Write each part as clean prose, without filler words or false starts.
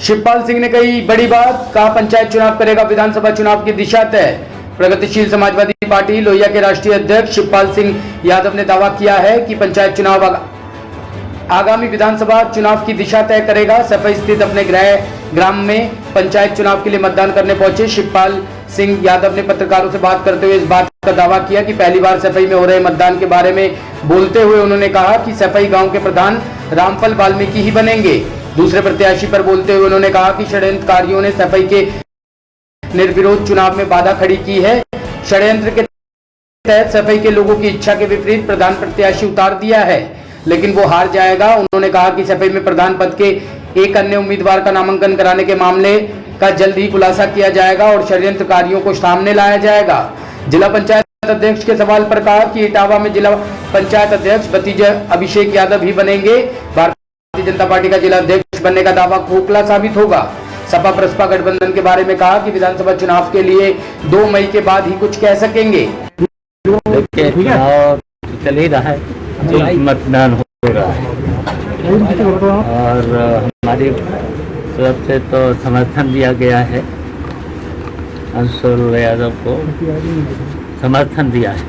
शिवपाल सिंह ने कही बड़ी बात, कहा पंचायत चुनाव करेगा विधानसभा चुनाव की दिशा तय। प्रगतिशील समाजवादी पार्टी लोहिया के राष्ट्रीय अध्यक्ष शिवपाल सिंह यादव ने दावा किया है कि पंचायत चुनाव आगामी विधानसभा चुनाव की दिशा तय करेगा। सफाई स्थित अपने ग्राम में पंचायत चुनाव के लिए मतदान करने पहुंचे शिवपाल सिंह यादव ने पत्रकारों से बात करते हुए इस बात का दावा किया कि पहली बार सफाई में हो रहे मतदान के बारे में बोलते हुए उन्होंने कहा कि सफाई गांव के प्रधान रामफल वाल्मीकि ही बनेंगे। दूसरे प्रत्याशी पर बोलते हुए उन्होंने कहा कि षड्यंत्रकारियों ने सफाई के निर्विरोध चुनाव में बाधा खड़ी की है। षड्यंत्र के तहत सफाई के लोगों की इच्छा के विपरीत प्रधान प्रत्याशी उतार दिया है, लेकिन वो हार जाएगा। उन्होंने कहा कि सफाई में प्रधान पद के एक अन्य उम्मीदवार का नामांकन कराने के मामले का जल्द ही खुलासा किया जाएगा और षड्यंत्रकारियों को सामने लाया जाएगा। जिला पंचायत अध्यक्ष के सवाल पर कहा कि इटावा में जिला पंचायत अध्यक्ष भतीजा अभिषेक यादव ही बनेंगे। भारतीय जनता पार्टी का जिला अध्यक्ष बनने का दावा खोखला साबित होगा। सपा प्रसपा गठबंधन के बारे में कहा कि विधानसभा चुनाव के लिए 2 मई के बाद ही कुछ कह सकेंगे। चल ही रहा है, मतदान हो रहा है और हमारी तरफ से तो समर्थन दिया गया है। अंशुल यादव को समर्थन दिया है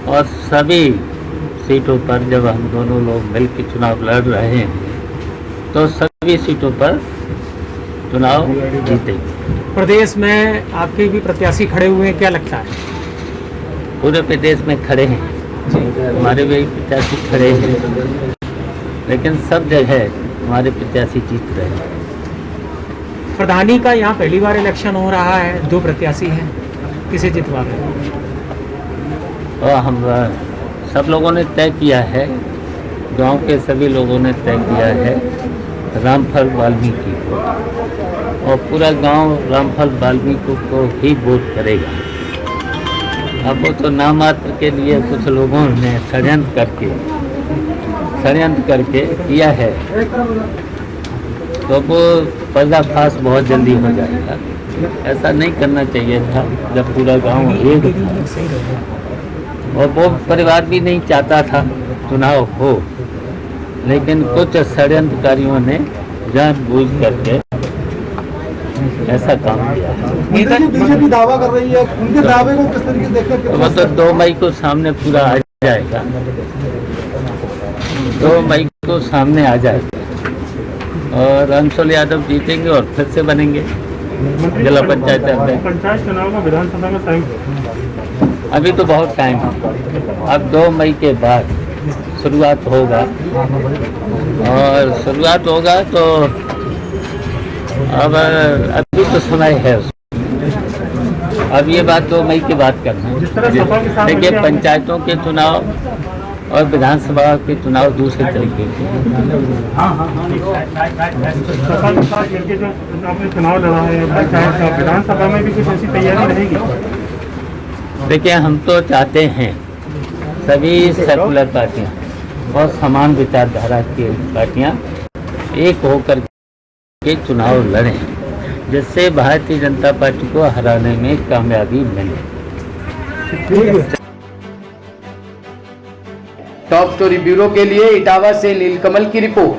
और सभी सीटों पर जब हम दोनों लोग मिलकर चुनाव लड़ रहे हैं तो सभी सीटों पर चुनाव जीतेंगे। प्रदेश में आपके भी प्रत्याशी खड़े हुए हैं, क्या लगता है? पूरे प्रदेश में खड़े हैं, हमारे भी प्रत्याशी खड़े हैं, लेकिन सब जगह हमारे प्रत्याशी जीत रहे हैं। प्रधानी का यहाँ पहली बार इलेक्शन हो रहा है, 2 प्रत्याशी हैं, किसे जितवा रहे? और हम सब लोगों ने तय किया है, गांव के सभी लोगों ने तय किया है रामफल वाल्मीकि को, और पूरा गांव रामफल वाल्मीकि को ही वोट करेगा। अब वो तो नाम मात्र के लिए कुछ लोगों ने षड्यंत्र करके किया है, तो वो पर्दाफाश बहुत जल्दी हो जाएगा। ऐसा नहीं करना चाहिए था जब पूरा गांव एक था, और वो परिवार भी नहीं चाहता था चुनाव हो, लेकिन कुछ षड्यंत्रकारियों ने जानबूझ करके ऐसा काम किया। बीजेपी दावा कर रही है, उनके दावे को किस तरीके से देखकर? वो तो 2 मई को सामने पूरा आ जाएगा, 2 मई को सामने आ जाएगा और अंशुल यादव जीतेंगे और फिर से बनेंगे जिला पंचायत अध्यक्ष। पंचायत चुनाव में विधानसभा में टाइम अभी तो बहुत टाइम है, अब 2 मई के बाद शुरुआत होगा, और शुरुआत होगा तो अब अभी तो समय है। अब ये बात 2 मई की बात करना है। देखिए, पंचायतों के चुनाव और विधानसभा के चुनाव दूसरे तरीके के चुनाव लड़ा है पंचायत का, विधानसभा में भी कुछ ऐसी तैयारी रहेगी? देखिए, हम तो चाहते हैं सभी सेकुलर पार्टियां और समान विचारधारा की पार्टियां एक होकर के चुनाव लड़ें, जिससे भारतीय जनता पार्टी को हराने में कामयाबी मिले। टॉप स्टोरी ब्यूरो के लिए इटावा से नीलकमल की रिपोर्ट।